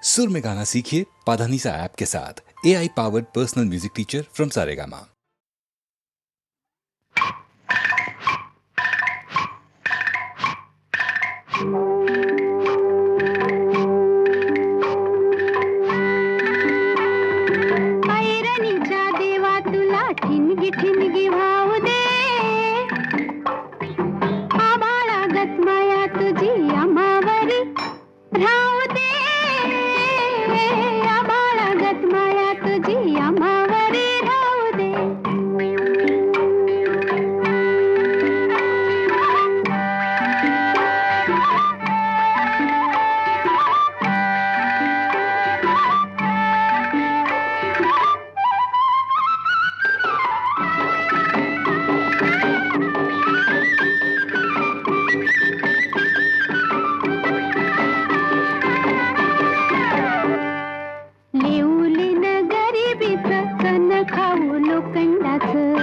सुर में गाना सीखिए पाधानीसा ऐप के साथ। AI powered personal music teacher from Saregama. ऐरणीच्या देवा तुला ठिणगी ठिणगी वाहू दे, आभाळागत माया तुझी आम्हावरी राहू दे, आभाळागत माया तुझी आम्हावरी राहू दे. लिवलीन गरिबीचं कण खाऊ लोखंडाचं,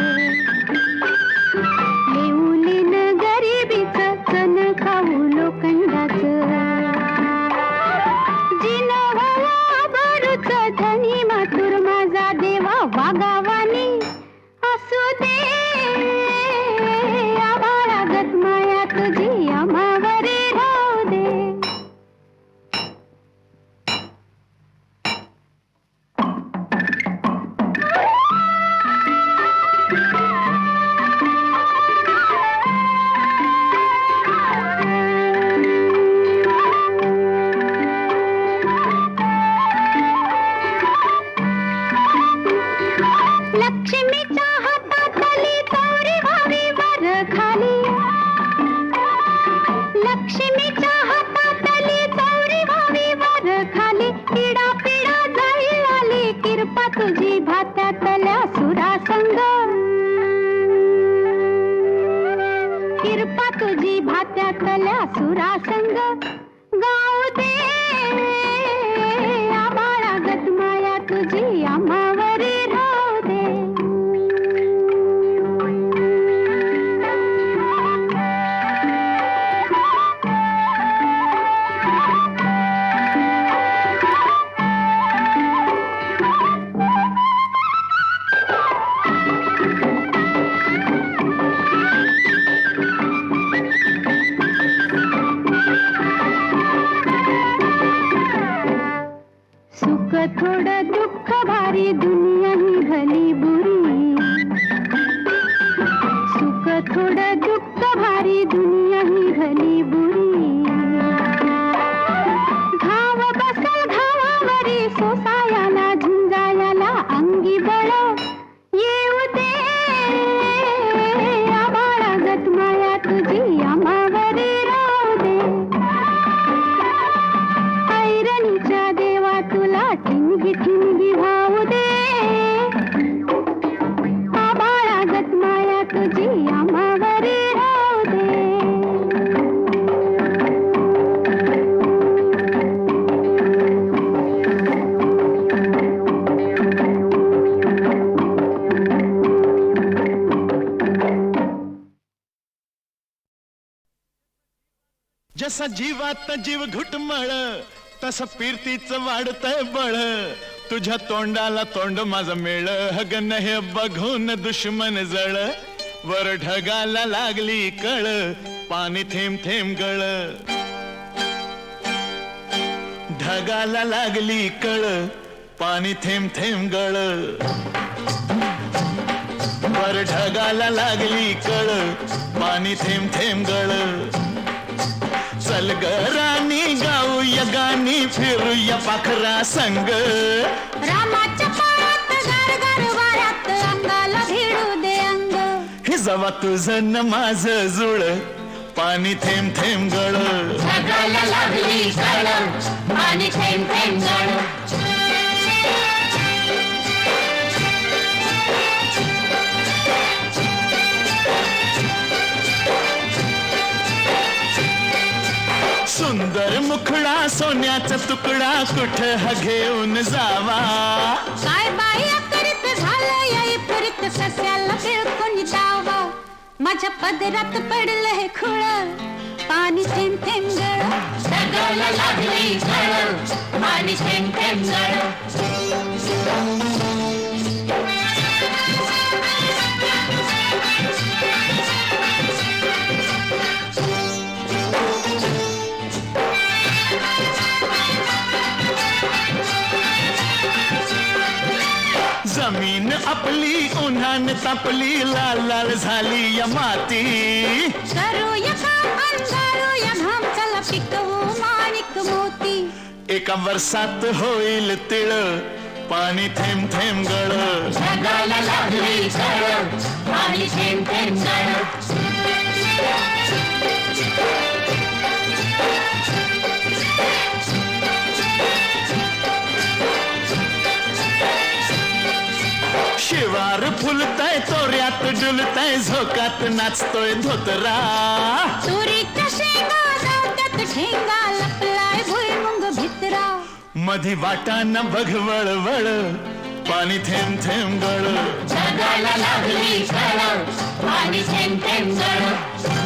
लिवलीन गरिबीचं कण खाऊ लोखंडाचं, जिन व्हावा भरूच धनी मातुर माझा देवा वागावानी असू दे, आभाळागत माया तुझी आम्हावरी राहू दे. लक्ष्मीच्या हातातली चौरी व्हावी वर खाली, लक्ष्मीच्या हातातली चौरी व्हावी वर खाली, पिडा पिडा जाई आली किरपा तुझी भात्यातल्या सुरासंग, किरपा तुझी भात्यातल्या सुरासंग गाऊ दे, आभाळागत माया तुझी आम्हावरी राहू दे. सुख थोडं दुःख भारी दुनिया ही भली बुरी, सुख थोडं दुःख भारी दुनिया ही भली बुरी, घाव बसल घावावरी सोसायाला झुंजायाला अंगी बळ येऊ दे, आभाळागत माया तुझी आम्हावरी राहू दे. ऐरणीच्या देवा तुला ठिणगी ठिणगी वाहू दे, आभाळागत माया तुझी आम्हावरी राहू दे. जसा जीवात जीव घुटमळ तसं फिरतीच वाढतंय बळ, तुझ्या तोंडाला तोंड माझं मेळ, हगन हे बघून दुश्मन जळ, वर ढगाला लागली कळ, पाणी थेंब थेंब गळ, ढगाला लागली कळ, पाणी थेंब थेंब गळ, वर ढगाला लागली कळ, पाणी थेंब थेंब गळ. चल ग राणी गाऊया गाणी, फिरूया पाखरा संग, रामाच्या पायात गार गार वाऱ्यात अंगाला भिडू दे अंग, हे जवा तुझं न माझं जुळ, पाणी थेंब थेंब गळ, ढगाला लागली कळ, पाणी थेंब थेंब गळ. सुंदर मुखडा सोन्याचा तुकडा कुठं हा घेऊन जावा, काय बाया करीत झालं याई फरीत सस्याला बिळकून जावा, माझ्या पदरात पडलं हे खुळ, पाणी थेंब थेंब गळ, ढगाला लागली कळ, पाणी थेंब थेंब गळ जमीन आपली उन्हान तापली लाल लाल झाली या माती करूया काम अंधारूया घाम चला पिकवू माणिक मोती एका वर्षात होईल तिळ पाणी थेंब थेंब गळ जगाला लागली झळ पाणी थेंब थेंब गळ शिवार फुलतय तोऱ्यात डुलतय झोकात नाचतोय धोतरा तुरीच्या शेंगा जात्यात ठेंगा लपलाय भुईमुंग भितरा मधी वाटाना बघ वळवळ पाणी थेंब थेंब गळ जगाला लागली झळ पाणी थेंब थेंब गळ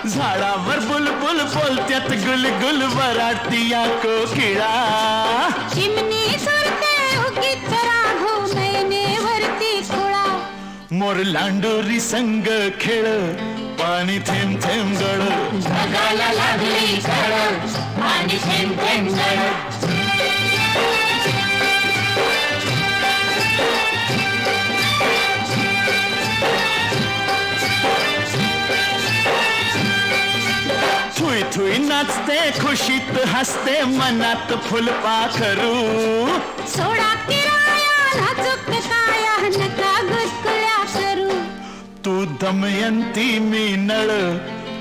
झाडावर बुलबुल बोलत्यात गुलगुल वराडती या कोकिळा चिमणी सुरते उगीच राघो मैनेवरती खुळा मोर लांडोरी संग खेळ पाणी थेंब थेंब गळ जगाला लागली झळ पाणी थेंब थेंब गळ थुई थुई नाचते खुशीत हसते मनात फुलपाखरू सोडा किराया नाजूक काया नका गुदकुल्या करू तू दमयंती मी नळ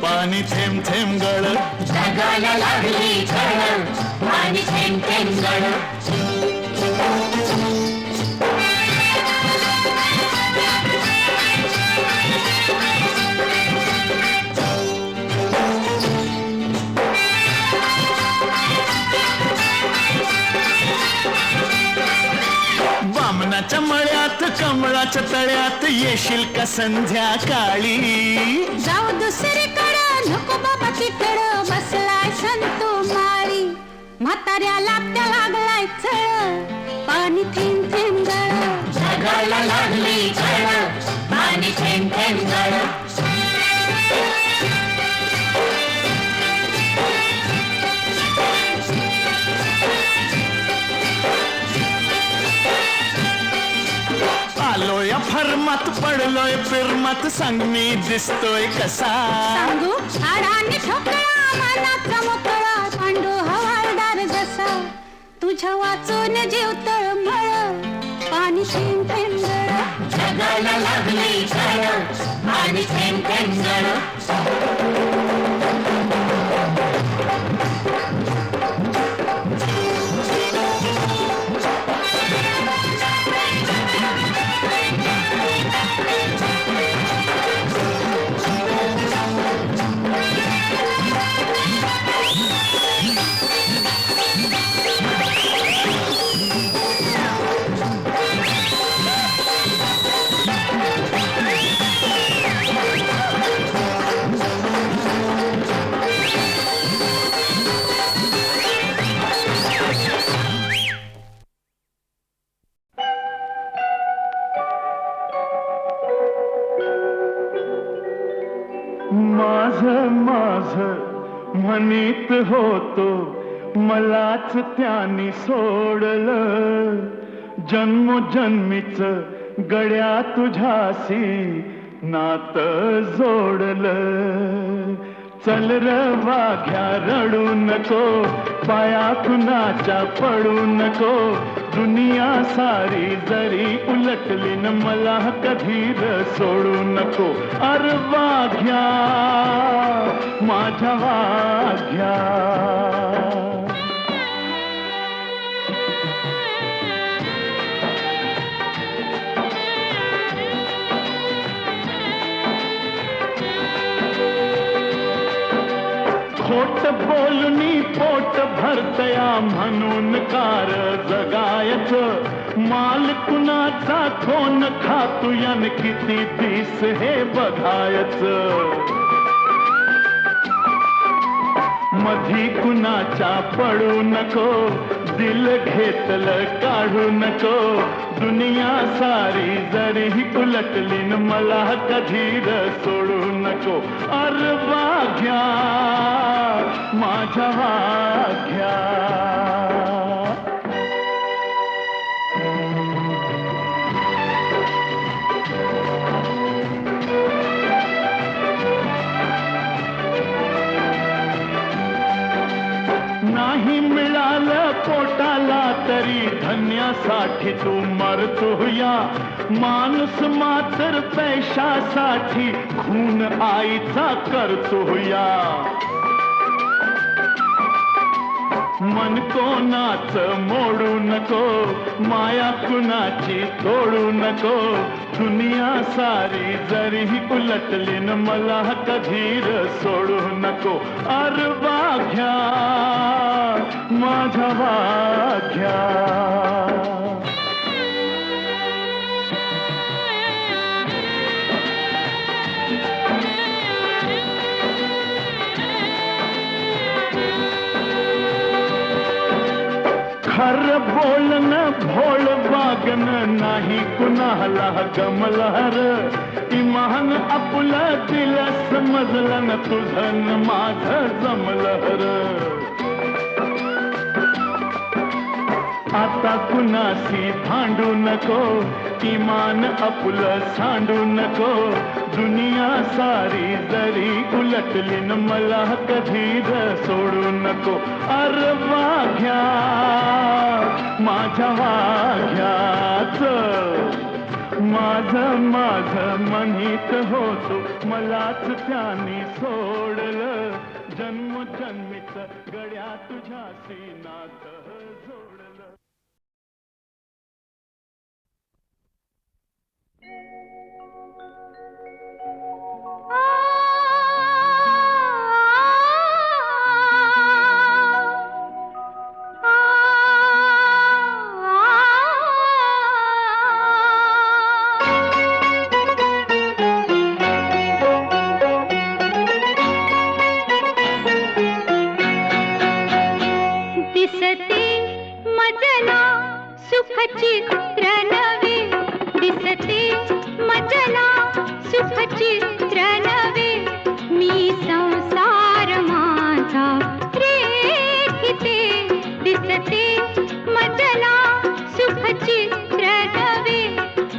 पाणी थेंब थेंब गळ जगाला लागली झळ पाणी थेंब थेंब गळ बामणाच्या मळ्यात कमळाच्या तळ्यात येशील का संध्याकाळी जाऊ दुसरीकडं नको बाबा तिकडं बसलाय संतो माळी म्हाताऱ्याला त्या लागलाय चळ पाणी थेंब थेंब गळ जगाला लागली झळ पाणी थेंब थेंब गळ आलोय फरमात पडलोय फिरमात सांग मी दिसतोय कसा सांगू हाडाने ठोकळा मनाचा मोकळा पांडू हवालदार जसा तुझ्या वाचून जीव तळमळ पाणी थेंब थेंब गळ जगाला लागली झळ पाणी थेंब थेंब गळ माझ म्हणीत होतो मलाच त्याने सोडलं जन्मोजन्मीच गड्या तुझ्याशी नात जोडलं चल र वाघ्या रडू नको पाया कुणाच्या पडू नको दुनिया सारी जरी उलटली न मला कधी र सोडू नको अर वाघ्या माझ्या वाघ्या खोट बोलनी पोट हरतया म्हणून कार जगायचं माल कुणाचा कोण खातू यान किती दिस हे बघायचं मधी कुणाच्या पडू नको दिल घेतलं काढू नको दुनिया सारी जरी उलटली न मला कधीर सोडू नको अर वाघ्या माझ्या वाघ्या नाही मिळालं पोटाला तरी धन्यासाठी तू मरतोया माणूस मात्र पैशासाठी खून आईचा करतोया मन कोणाच मोडू नको माया कुणाची तोडू नको दुनिया सारी जरी उलटली न मला कधीर सोडू नको अर वाघ्या माझ्या वाघ्या खर बोलणं भोळ वागणं नाही कुणाला गमलहर इमान आपलं दिल समजलं न तुझं न माझं जमलहर आता कुणाशी भांडू नको इमान आपलं सांडू नको दुनिया सारी जरी उलटली न मला कधीच सोडू नको अर वाघ्या माझ्या वाघ्याच माझं माझं म्हणीत होतो मलाच त्याने सोडलं जन्मजन्मीच गड्या तुझ्याशी नातं जोडलं चित्र नवे दिसते मजला सुख चित्र नवे मी संसार माझा रेखिते दिसते मजला सुख चित्र नवे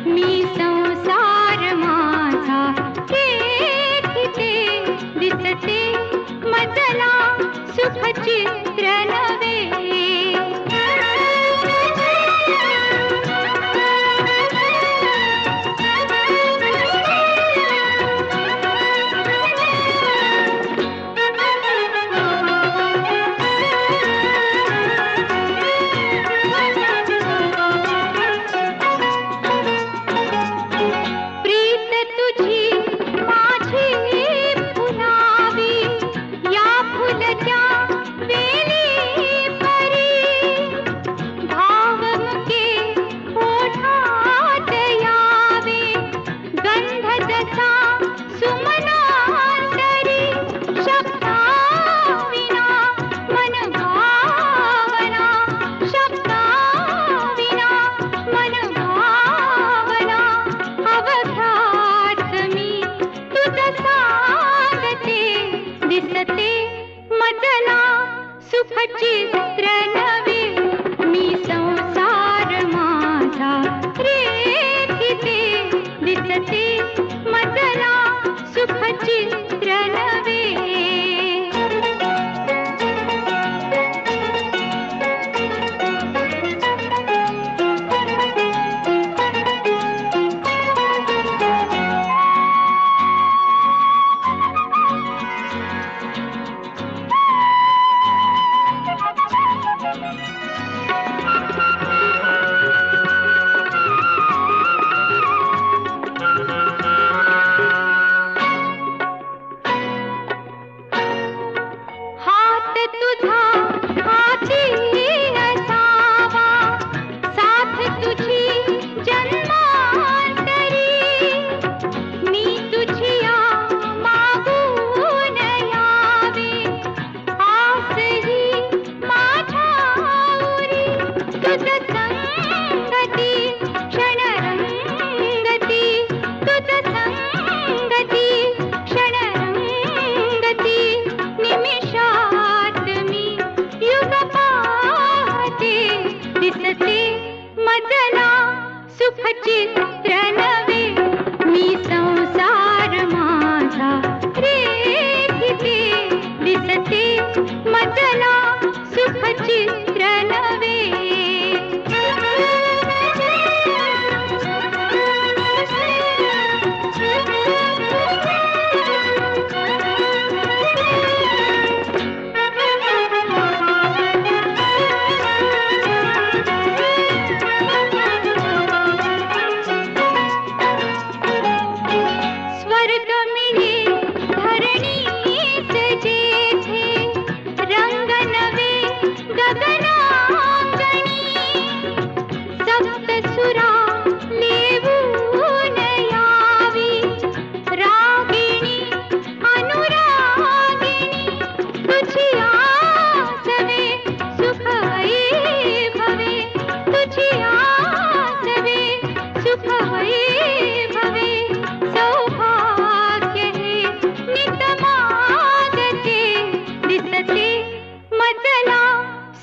मी संसार माझा रेखिते दिसते मजला सुख चित्र नवे गगनांगणी सप्तसुरा लेवून यावी रागिणी अनुरागिणी तुझी आसवे सुख वैभवे तुझी आसवे सुख वैभवे सौभाग्य हे नित मागते दिसते मजला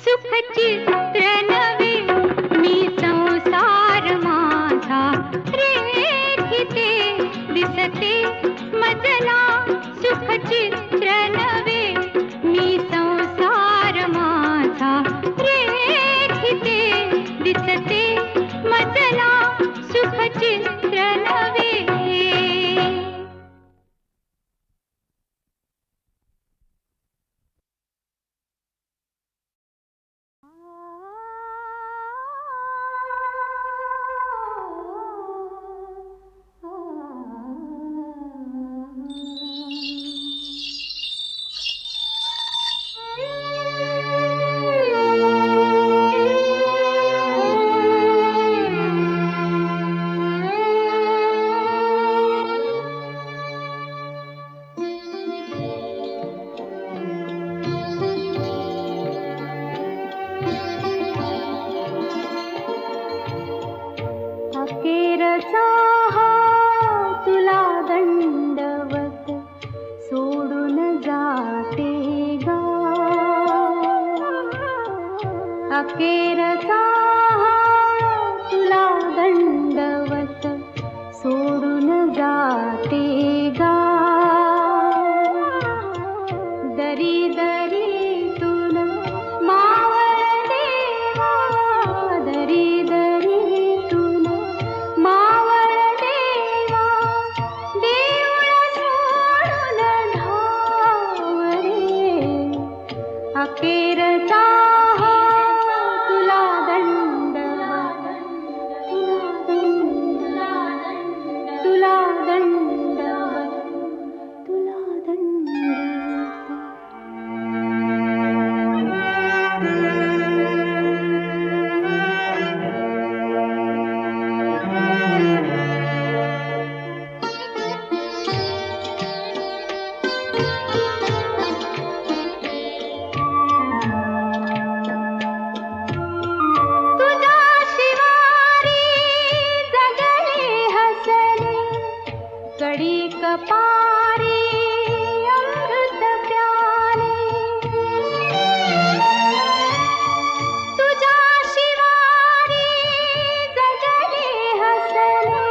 सुख चित्र नवे मी संसार माझा रेखिते दिसते मजला सुख चित्र नवे मी संसार माझा रेखिते दिसते मजला सुख चित्र नवे. अखेरचा हा तुला दंडवत सोडून जाते गा अखेरचा हा तुला दंडवत सोडून जाते गा दरी दरीतून मावळ देवा दरी दरीतून मावळ देवा देऊळ सोडून धावरे अखेरचा हा तुला दंडवत तुला दंडवत तुला दंडवत. तुझ्या शिवारी जगले हसले कडी कपारी अमृत प्याले तुझ्या शिवारी जगले हसले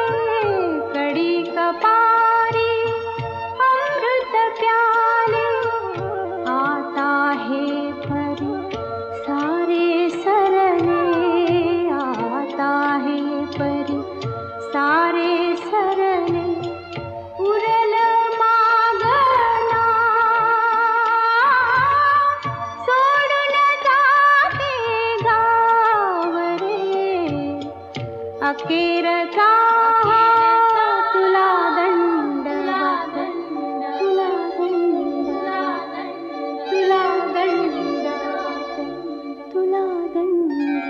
कडी कपारी अमृत प्याले आता हे परी सारे सरले आता हे परी सारे सरले उरल मागना सोडून जाते गावरे अखेरचा तुला दंडवत तुला दंडवत तुला दंडवत तुला दंडवत.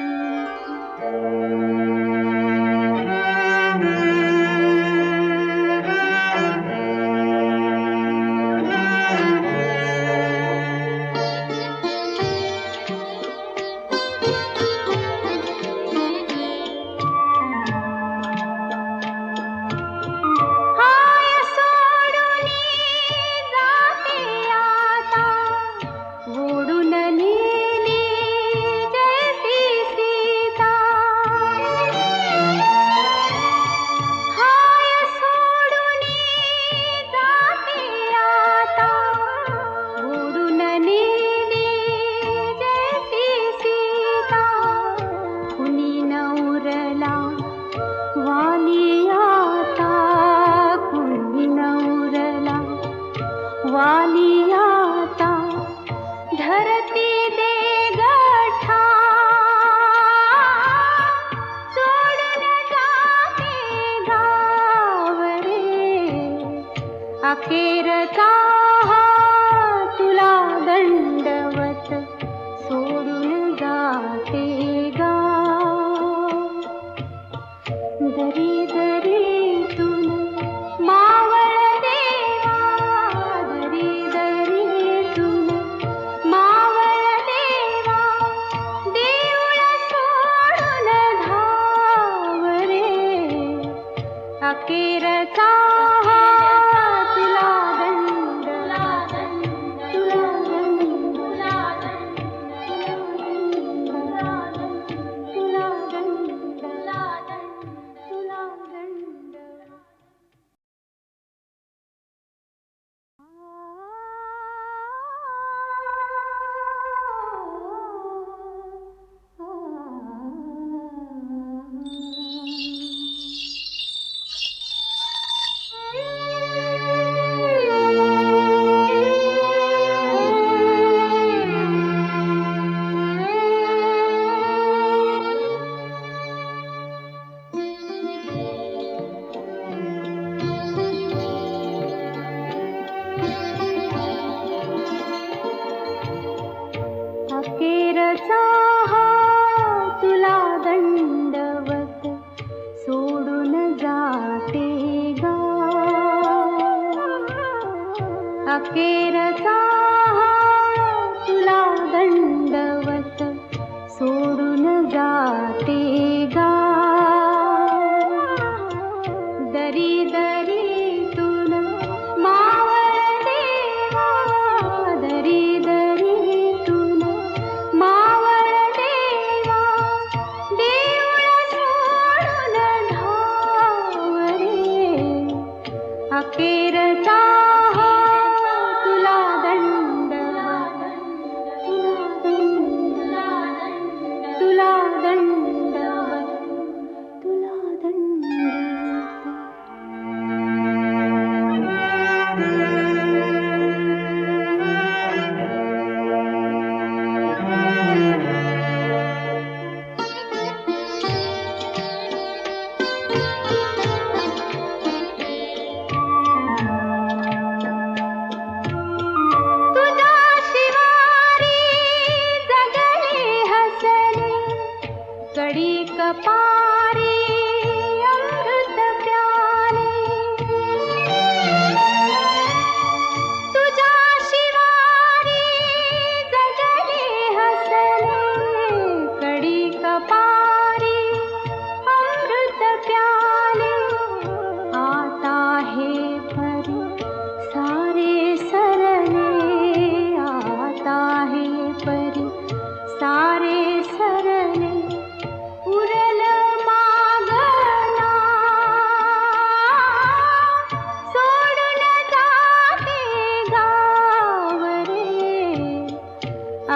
अखेरचा तुला दंडवत सोडून जाते गाव. दरी दरीतून मावळ देवा, दरी दरीतून मावळ देवा, देऊळ सोडून धाव रे. अखेरचा तुला दंडवत, तुला दंडवत, तुला दंडवत. तुझ्या शिवारी जगले हसले, कडी कपारी अमृत प्याले. तुझ्या शिवारी जगले हसले, कडी कपारी अमृत प्याले. आता हे परी सारे सरले, आता हे परी सारे सरले. उरल मागना सोडून जाते गाव रे.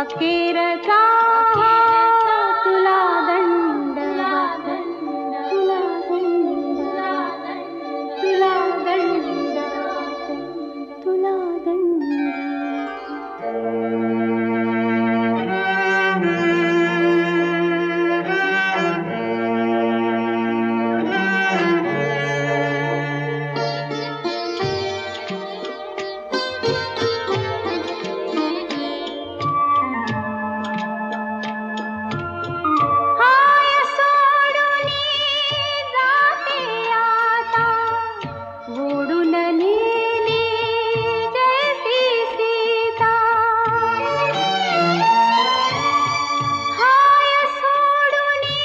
अखेरचा तुला दंडवत, तुला दंडवत, तुला दंडवत, तुला हाय सोडूनी जाते आता, ओढून नेली जैसी सीता. हाय सोडूनी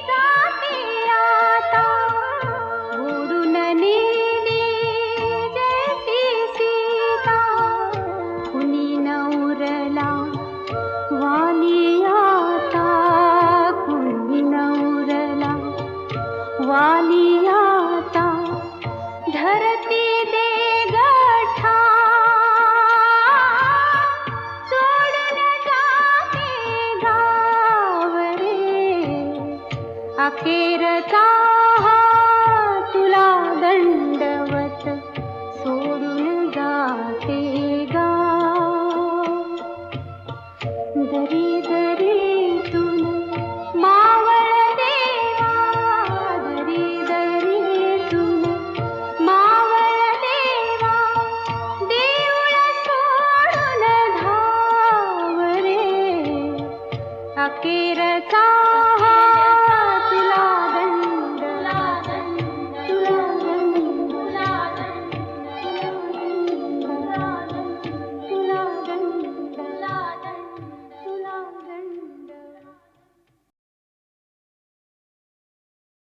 जाते आता, ओढून नेली जैसी सीता. कुणी न उरला वाली आता, कुणी न उरला वाली आता. धरती दे गठा सोडून जाते गाव रे. अखेरचा